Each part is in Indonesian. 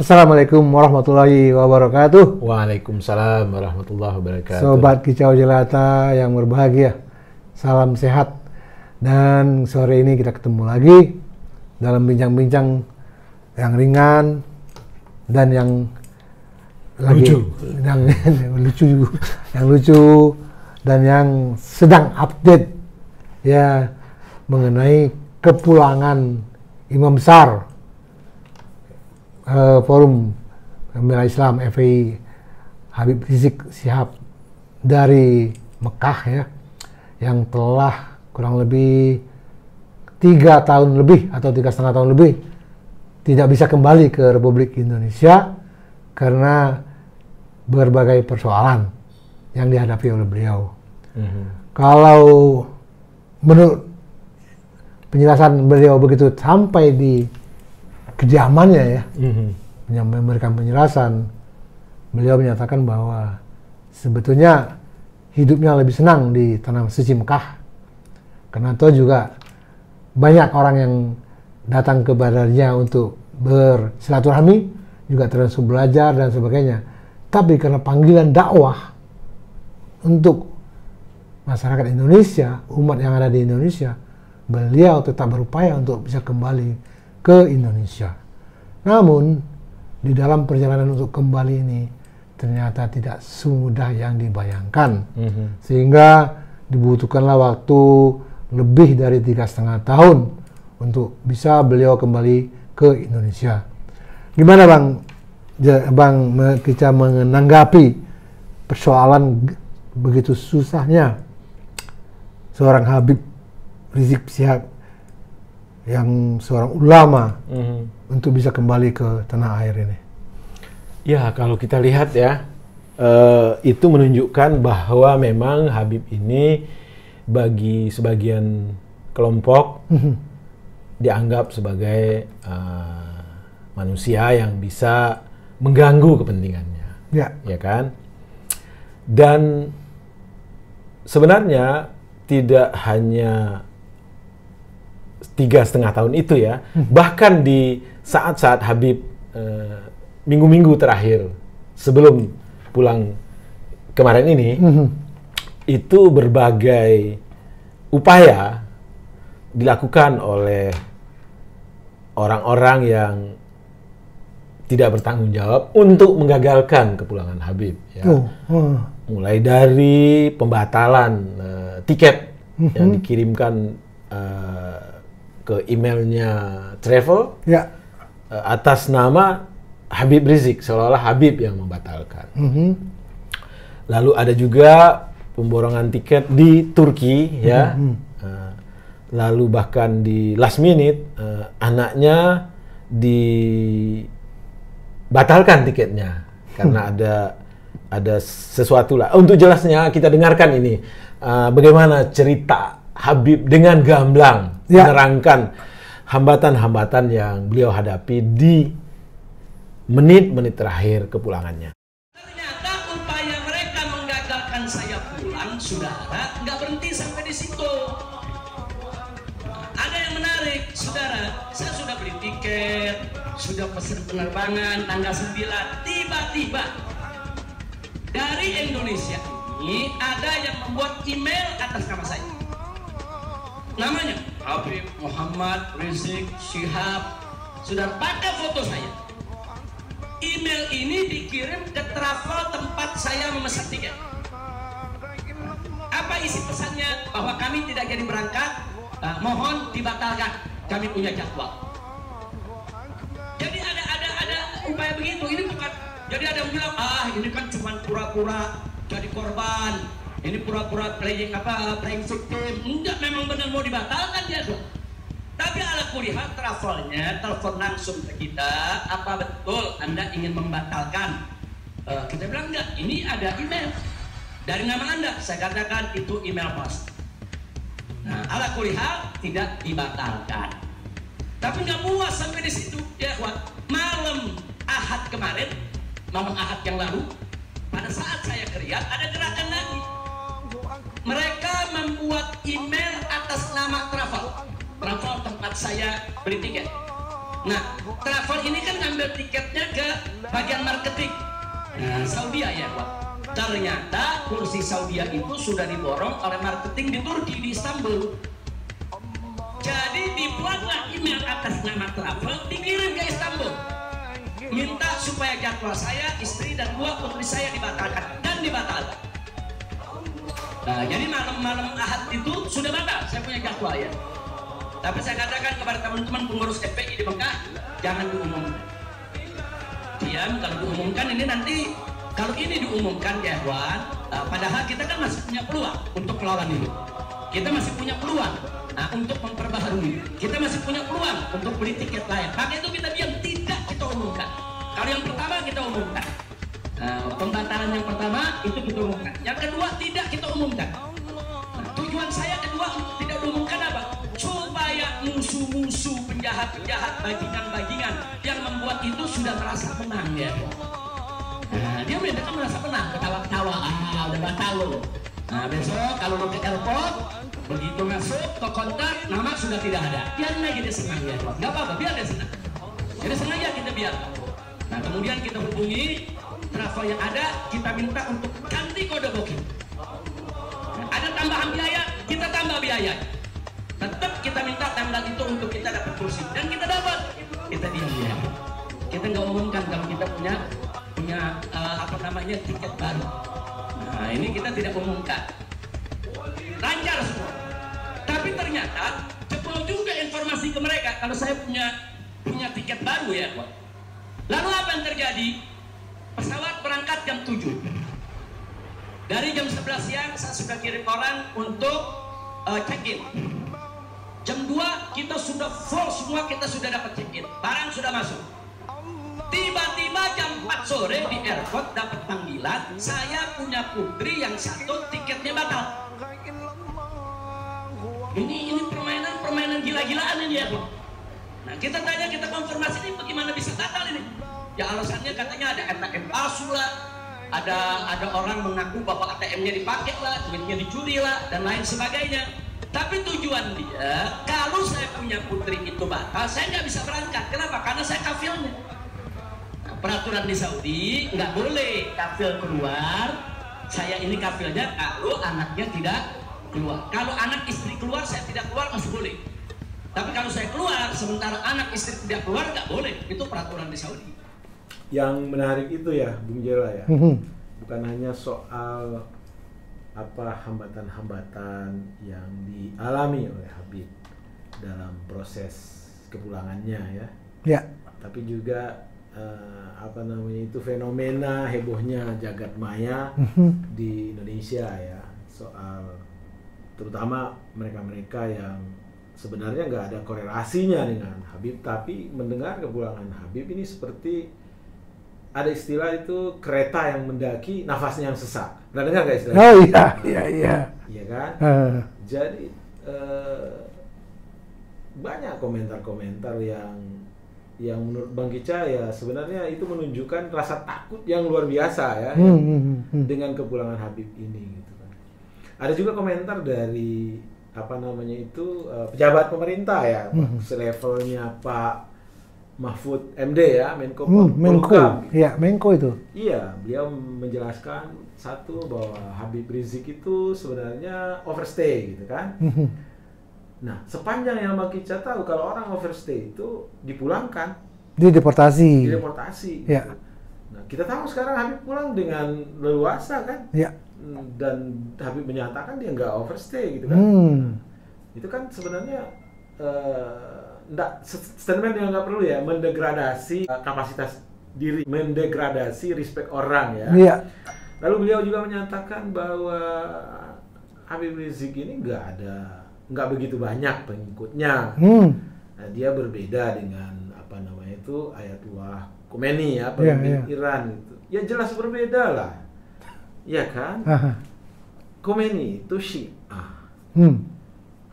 Assalamualaikum warahmatullahi wabarakatuh. Waalaikumsalam warahmatullahi wabarakatuh. Sobat Kicau Jelata yang berbahagia, salam sehat. Dan sore ini kita ketemu lagi dalam bincang-bincang yang ringan dan yang lucu, yang lucu dan yang sedang update ya mengenai kepulangan Imam Besar Forum Pembela Islam FPI Habib Rizik Syihab dari Mekah ya, yang telah kurang lebih 3 tahun lebih atau 3,5 tahun lebih tidak bisa kembali ke Republik Indonesia karena berbagai persoalan yang dihadapi oleh beliau. Kalau menurut penjelasan beliau begitu sampai di kediamannya ya, memberikan penjelasan, beliau menyatakan bahwa sebetulnya hidupnya lebih senang di tanah suci Mekah, karena itu juga banyak orang yang datang kepadanya untuk bersilaturahmi, juga terus belajar dan sebagainya. Tapi karena panggilan dakwah untuk masyarakat Indonesia, umat yang ada di Indonesia, beliau tetap berupaya untuk bisa kembali ke Indonesia. Namun di dalam perjalanan untuk kembali ini ternyata tidak semudah yang dibayangkan, sehingga dibutuhkanlah waktu lebih dari 3,5 tahun untuk bisa beliau kembali ke Indonesia. Gimana Bang kita menanggapi persoalan begitu susahnya seorang Habib Rizik Syihab yang seorang ulama untuk bisa kembali ke tanah air ini? Ya, kalau kita lihat ya, itu menunjukkan bahwa memang Habib ini bagi sebagian kelompok dianggap sebagai manusia yang bisa mengganggu kepentingannya, ya kan? Dan sebenarnya tidak hanya 3,5 tahun itu ya, bahkan di saat-saat Habib minggu-minggu terakhir sebelum pulang kemarin ini, itu berbagai upaya dilakukan oleh orang-orang yang tidak bertanggung jawab untuk menggagalkan kepulangan Habib ya. Mulai dari pembatalan tiket yang dikirimkan ke emailnya travel atas nama Habib Rizik, seolah-olah Habib yang membatalkan. Lalu ada juga pemborongan tiket di Turki ya. Lalu bahkan di last minute anaknya dibatalkan tiketnya karena ada sesuatu lah. Untuk jelasnya kita dengarkan ini bagaimana cerita Habib dengan gamblang menerangkan hambatan-hambatan yang beliau hadapi di menit-menit terakhir kepulangannya. Ternyata upaya mereka menggagalkan saya pulang, saudara, nggak berhenti sampai di situ. Ada yang menarik, saudara. Saya sudah beli tiket, sudah pesan penerbangan tanggal 9. Tiba-tiba dari Indonesia ini ada yang membuat email atas nama saya. Namanya Habib Muhammad Rizik Syihab, sudah pakai foto saya. Email ini dikirim ke travel tempat saya memesan tiket. Apa isi pesannya? Bahwa kami tidak jadi berangkat, mohon dibatalkan, kami punya jadwal. Jadi ada upaya begitu. Ini bukan, jadi ada yang bilang ini kan cuma pura-pura jadi korban, ini pura-pura playing victim. Enggak, memang benar mau dibatalkan jadwal. Tapi ala kulihat travelnya telepon langsung ke kita, apa betul Anda ingin membatalkan? Kita bilang enggak, ini ada email dari nama Anda. Saya katakan itu email palsu. Nah, ala kulihat tidak dibatalkan. Tapi nggak puas sampai di situ. Ya, malam Ahad kemarin, malam Ahad yang lalu, pada saat saya ke Riyadh, ada gerakan lagi. Mereka membuat email atas nama travel tempat saya beli tiket. Nah, travel ini kan ngambil tiketnya ke bagian marketing. Nah, Saudi ya, Pak. Ternyata kursi Saudi itu sudah diborong oleh marketing di Turki, di Istanbul. Jadi dibuatlah email atas nama travel, dikirim ke Istanbul. Minta supaya jadwal saya, istri dan 2 putri saya dibatalkan, dan dibatalkan. Nah, jadi malam-malam Ahad itu sudah batal, saya punya jadwal ya. Tapi saya katakan kepada teman-teman pengurus FPI di Mekah, jangan diumumkan. Diam, kalau diumumkan ini nanti, kalau ini diumumkan ya Ikhwan, padahal kita kan masih punya peluang untuk melawan ini. Kita masih punya peluang untuk memperbaharui. Kita masih punya peluang untuk beli tiket lain. Maka itu kita diam, tidak kita umumkan. Kalau yang pertama kita umumkan. Pembatalan yang pertama itu kita umumkan. Yang kedua tidak kita umumkan. Tujuan saya kedua untuk tidak diumumkan apa? Supaya musuh-musuh, penjahat-penjahat, bajingan-bajingan yang membuat itu sudah merasa menang ya. Nah, dia kan merasa menang, ketawa-ketawa, udah batal loh. Nah, besok kalau mau ke airport, begitu masuk ke kontak, nama sudah tidak ada. Biarin lagi dia senang ya, nggak apa-apa, biar dia senang. Jadi sengaja kita biar. Nah, kemudian kita hubungi travel yang ada, kita minta untuk ganti kode booking. Nah, ada tambahan biaya, kita tambah biaya. Tetap kita minta tanggal itu untuk kita dapat kursi, dan kita dapat. Kita diam ya. Kita nggak umumkan kalau kita punya tiket baru. Nah, ini kita tidak umumkan. Lancar semua. Tapi ternyata jebol juga informasi ke mereka kalau saya punya tiket baru ya, Pak. Lalu apa yang terjadi? Pesawat berangkat jam 7. Dari jam 11 siang saya sudah kirim orang untuk check-in. Jam 2 kita sudah full semua, kita sudah dapat check-in. Barang sudah masuk. Tiba-tiba jam 4 sore di airport dapat panggilan, saya punya putri yang satu tiketnya batal. Ini permainan gila-gilaan ini ya, Bu. Nah, kita tanya, kita konfirmasi ini bagaimana bisa batal ini? Ya alasannya katanya ada ATM palsu lah, ada orang mengaku bahwa ATM-nya dipakai lah, duitnya dicuri lah, dan lain sebagainya. Tapi tujuan dia, kalau saya punya putri itu batal, saya nggak bisa berangkat. Kenapa? Karena saya kafilnya. Peraturan di Saudi nggak boleh kafil keluar. Saya ini kafilnya kalau anaknya tidak keluar. Kalau anak istri keluar, saya tidak keluar masih boleh. Tapi kalau saya keluar sementara anak istri tidak keluar, nggak boleh. Itu peraturan di Saudi. Yang menarik itu ya, Bung Jela ya, bukan hanya soal hambatan-hambatan yang dialami oleh Habib dalam proses kepulangannya ya. Tapi juga fenomena hebohnya jagat maya di Indonesia ya, soal terutama mereka-mereka yang sebenarnya nggak ada korelasinya dengan Habib, tapi mendengar kepulangan Habib ini seperti ada istilah itu kereta yang mendaki nafasnya yang sesak. Pernah dengar nggak istilahnya? Oh iya. Iya kan? Jadi banyak komentar-komentar yang menurut Bang Kica ya sebenarnya itu menunjukkan rasa takut yang luar biasa ya, dengan kepulangan Habib ini gitu kan. Ada juga komentar dari pejabat pemerintah ya, selevelnya Pak Mahfud MD ya, Menko. Iya, Menko itu. Iya, beliau menjelaskan satu bahwa Habib Rizik itu sebenarnya overstay gitu kan. Nah, sepanjang yang Bang Kica tahu, kalau orang overstay itu dipulangkan, dideportasi gitu. Ya. Nah, kita tahu sekarang Habib pulang dengan leluasa kan, ya. Dan Habib menyatakan dia nggak overstay gitu kan. Itu kan sebenarnya statement yang nggak perlu ya, mendegradasi kapasitas diri, mendegradasi respect orang ya. Lalu beliau juga menyatakan bahwa Habib Rizik ini nggak begitu banyak pengikutnya. Nah, dia berbeda dengan Ayatullah Khomeini ya, pemimpin Iran itu. Ya jelas berbeda lah. Ya kan? Khomeini itu Syiah.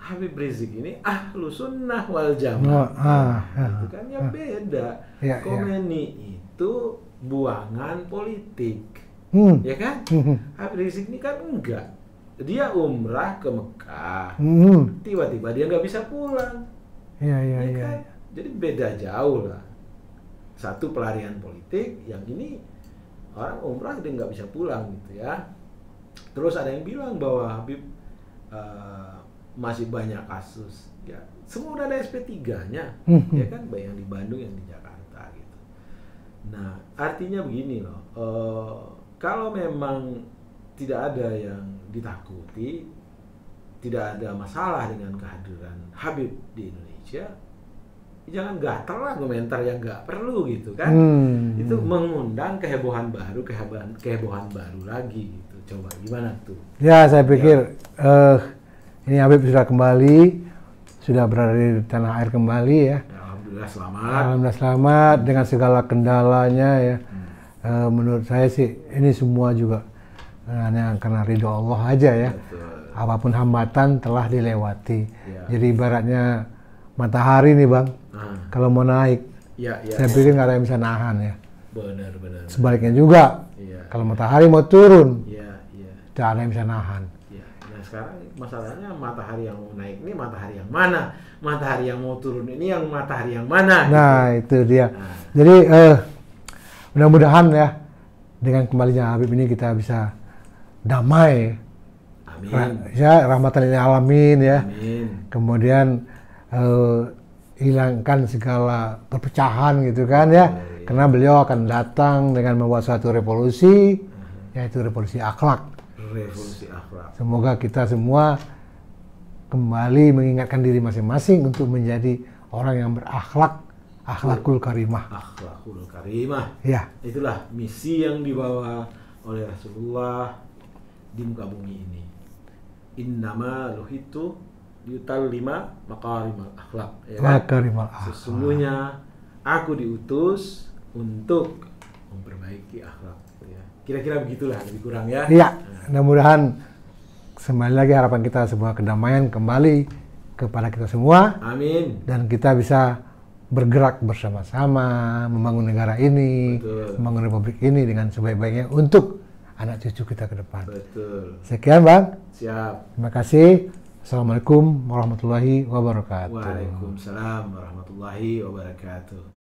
Habib Rizik ini ahlu sunnah wal jamaah. Itu kan ya beda. Khomeini itu buangan politik. Ya kan? Habib Rizik ini kan enggak. Dia umrah ke Mekah, tiba-tiba dia nggak bisa pulang. Kan? Jadi beda jauh lah. Satu pelarian politik, yang ini orang umrah dia nggak bisa pulang gitu ya. Terus ada yang bilang bahwa Habib masih banyak kasus. Ya, semua udah ada SP3-nya, ya kan, baik yang di Bandung, yang di Jakarta gitu. Nah, artinya begini loh, kalau memang tidak ada yang ditakuti, tidak ada masalah dengan kehadiran Habib di Indonesia, jangan gatel lah komentar yang nggak perlu gitu kan. Itu mengundang kehebohan baru lagi gitu. Coba gimana tuh? Ya, saya pikir ini Habib sudah kembali, sudah berada di tanah air kembali ya. Alhamdulillah selamat. Alhamdulillah selamat dengan segala kendalanya ya. Menurut saya sih ini semua juga hanya karena ridho Allah aja ya. Betul. Apapun hambatan telah dilewati. Ya. Jadi ibaratnya matahari nih Bang, kalau mau naik, saya pikir nggak ada yang bisa nahan ya. Benar. Sebaliknya juga, kalau matahari mau turun, tidak ada yang bisa nahan. Nah sekarang masalahnya matahari yang mau naik ini matahari yang mana? Matahari yang mau turun ini yang matahari yang mana? Nah gitu. Itu dia. Jadi mudah-mudahan ya dengan kembalinya Habib ini kita bisa damai. Amin. Ya, rahmatan lil alamin ya. Amin. Kemudian hilangkan segala perpecahan gitu kan ya. Karena beliau akan datang dengan membawa suatu revolusi, yaitu revolusi akhlak. Revolusi akhlak. Semoga kita semua kembali mengingatkan diri masing-masing untuk menjadi orang yang berakhlak, akhlakul karimah. Akhlakul karimah. Ya. Itulah misi yang dibawa oleh Rasulullah di muka bumi ini. Innama luhitu lima makarimal akhlak. Ya kan? Makarimal akhlak. Sesungguhnya aku diutus untuk memperbaiki akhlak. Ya. Kira-kira begitulah, lebih kurang ya. Iya. Mudah-mudahan kembali lagi harapan kita semua kedamaian kembali kepada kita semua. Amin. Dan kita bisa bergerak bersama-sama membangun negara ini, Betul. membangun republik ini dengan sebaik-baiknya untuk anak cucu kita ke depan. Betul. Sekian Bang. Siap. Terima kasih. Assalamualaikum warahmatullahi wabarakatuh. Waalaikumsalam warahmatullahi wabarakatuh.